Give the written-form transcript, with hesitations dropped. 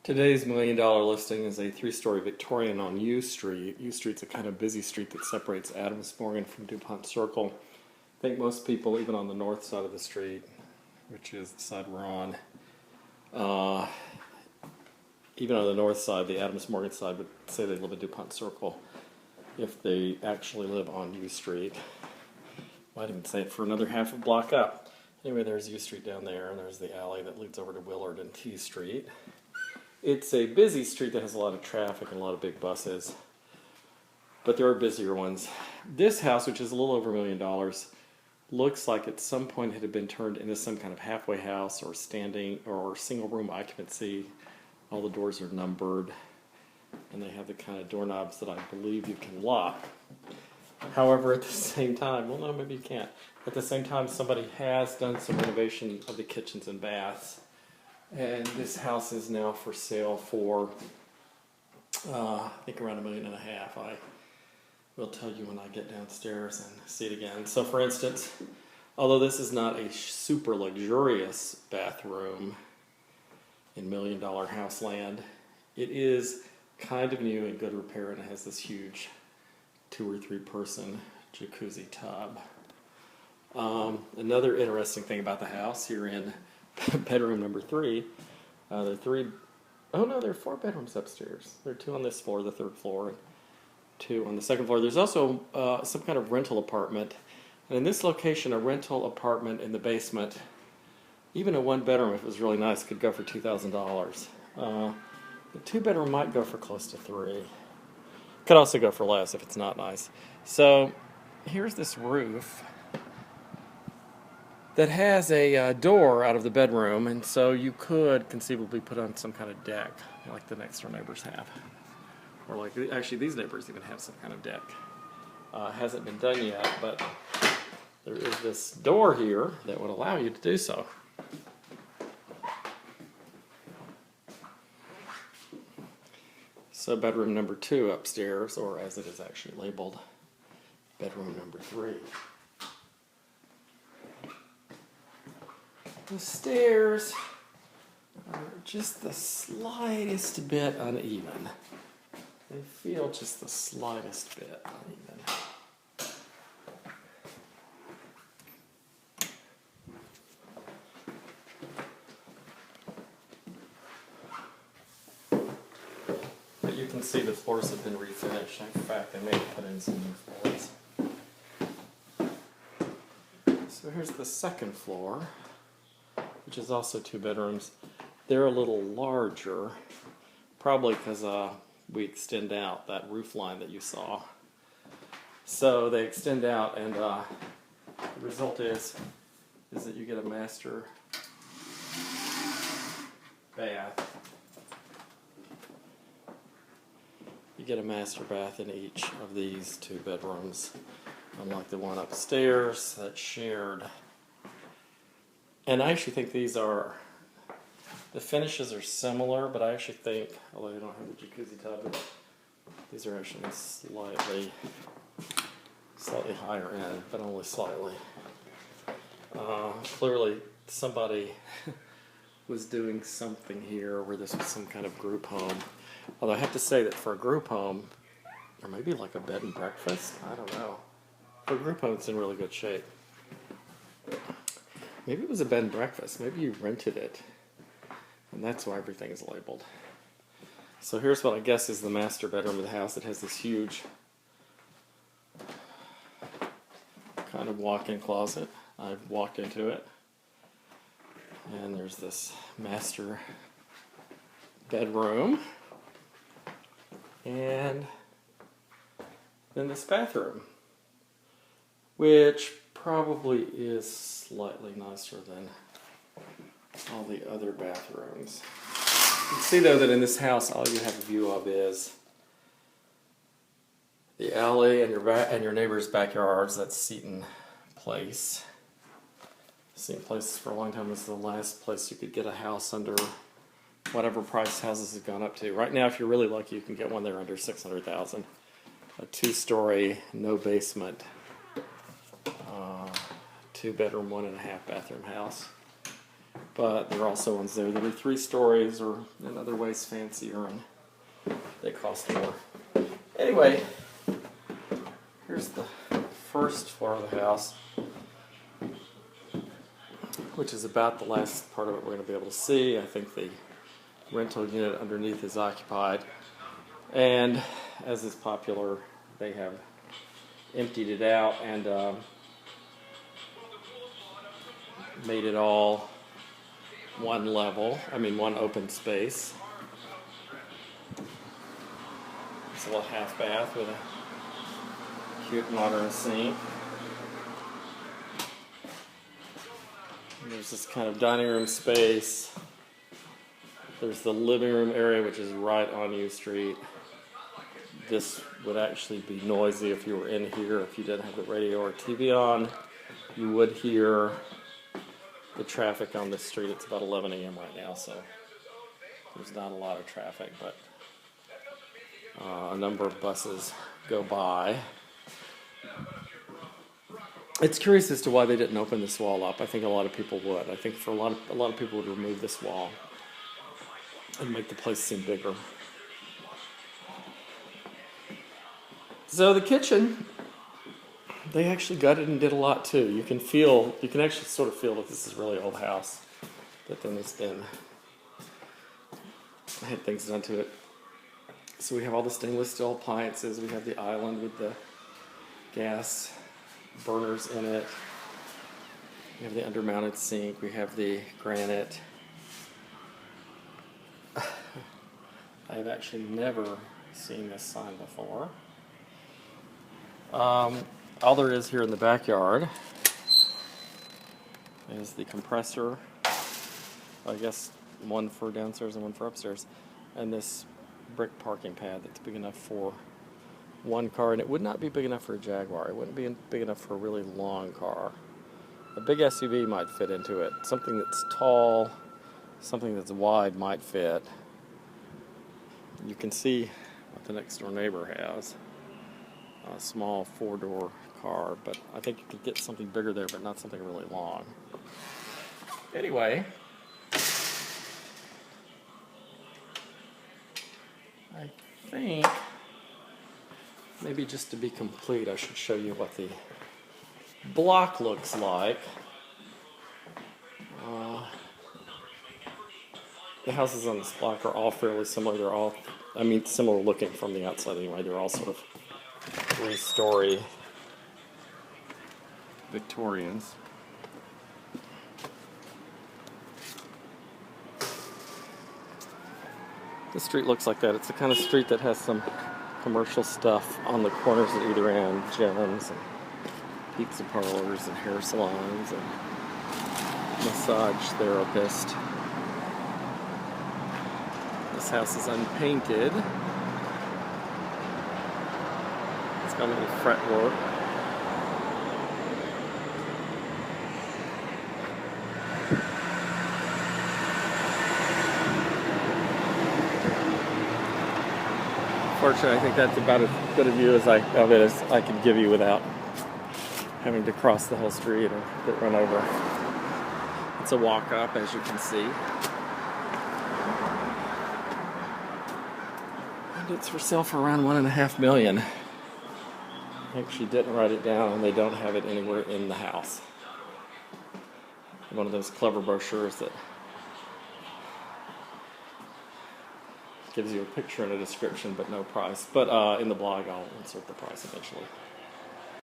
Today's $1,000,000 listing is a 3-story Victorian on U Street. U Street's a kind of busy street that separates Adams Morgan from DuPont Circle. I think most people, even on the north side of the street, which is the side we're on, even on the north side, the Adams Morgan side, would say they live in DuPont Circle if they actually live on U Street. Might even say it for another half a block up. Anyway, there's U Street down there, and there's the alley that leads over to Willard and T Street. It's a busy street that has a lot of traffic and a lot of big buses, but there are busier ones. This house, which is a little over $1 million, looks like at some point it had been turned into some kind of halfway house or standing or single room occupancy. All the doors are numbered, and they have the kind of doorknobs that I believe you can lock. However, at the same time, well, no, maybe you can't. At the same time, somebody has done some renovation of the kitchens and baths. And this house is now for sale for, I think around $1.5 million. I will tell you when I get downstairs and see it again. So for instance, although this is not a super luxurious bathroom in $1 million house land, it is kind of new and good repair, and it has this huge 2 or 3 person jacuzzi tub. Another interesting thing about the house, you're in bedroom number 3. There are 4 bedrooms upstairs. There are 2 on this floor, the 3rd floor, and 2 on the 2nd floor. There's also some kind of rental apartment. And in this location, a rental apartment in the basement, even a 1-bedroom, if it was really nice, could go for $2,000. The 2-bedroom might go for close to $3,000. Could also go for less if it's not nice. So here's this roof that has a door out of the bedroom, and so you could conceivably put on some kind of deck, like the next door neighbors have. Or like, actually these neighbors even have some kind of deck. Hasn't been done yet, but there is this door here that would allow you to do so. So bedroom number 2 upstairs, or as it is actually labeled, bedroom number 3. The stairs are just the slightest bit uneven. They feel just the slightest bit uneven. But you can see the floors have been refinished. In fact, they may have put in some new floors. So here's the 2nd floor, which is also 2 bedrooms. They're a little larger, probably because we extend out that roof line that you saw. So they extend out, and the result is that you get a master bath. You get a master bath in each of these 2 bedrooms, unlike the one upstairs that's shared. And I actually think the finishes are similar, but I actually think, although they don't have the jacuzzi tub, these are actually slightly higher end, but only slightly. Clearly somebody was doing something here where this was some kind of group home. Although I have to say that for a group home, or maybe like a bed and breakfast, I don't know. For a group home, it's in really good shape. Maybe it was a bed and breakfast. Maybe you rented it, and that's why everything is labeled. So here's what I guess is the master bedroom of the house. It has this huge kind of walk-in closet. I've walked into it, and there's this master bedroom, and then this bathroom, which probably is slightly nicer than all the other bathrooms. You can see though that in this house all you have a view of is the alley and your neighbor's backyards. That's Seton Place. Seton Place for a long time was the last place you could get a house under whatever price houses have gone up to. Right now, if you're really lucky, you can get one there under $600,000. A 2-story, no basement, 2-bedroom, 1.5 bathroom house. But there are also ones there that are 3 stories or in other ways fancier, and they cost more. Anyway, here's the first floor of the house, which is about the last part of it we're going to be able to see. I think the rental unit underneath is occupied. And as is popular, they have emptied it out and made it all one open space. It's a little half bath with a cute modern sink. And there's this kind of dining room space. There's the living room area, which is right on U Street. This would actually be noisy if you were in here. If you didn't have the radio or TV on, you would hear the traffic on this street. It's about 11 a.m. right now, so there's not a lot of traffic, but a number of buses go by. It's curious as to why they didn't open this wall up. I think a lot of people would. I think for a lot of people would remove this wall and make the place seem bigger. So the kitchen, they actually gutted and did a lot too. You can actually sort of feel that this is really old house. But then it's been, I had things done to it. So we have all the stainless steel appliances. We have the island with the gas burners in it. We have the undermounted sink. We have the granite. I have actually never seen this sign before. All there is here in the backyard is the compressor. I guess one for downstairs and one for upstairs. And this brick parking pad that's big enough for one car, and it would not be big enough for a Jaguar. It wouldn't be big enough for a really long car. A big SUV might fit into it. Something that's tall, something that's wide might fit. You can see what the next door neighbor has. A small 4-door car, but I think you could get something bigger there, but not something really long. Anyway, I think maybe just to be complete, I should show you what the block looks like. The houses on this block are all fairly similar. They're all, similar looking from the outside anyway. They're all sort of 3-story Victorians. The street looks like that. It's the kind of street that has some commercial stuff on the corners at either end, gyms and pizza parlors and hair salons and massage therapists. This house is unpainted. It's got a little fretwork. Fortunately, I think that's about as good a view as I can give you without having to cross the whole street or get run over. It's a walk up, as you can see. And it's for sale for around $1.5 million. I actually didn't write it down, and they don't have it anywhere in the house. One of those clever brochures that gives you a picture and a description, but no price. But in the blog, I'll insert the price eventually.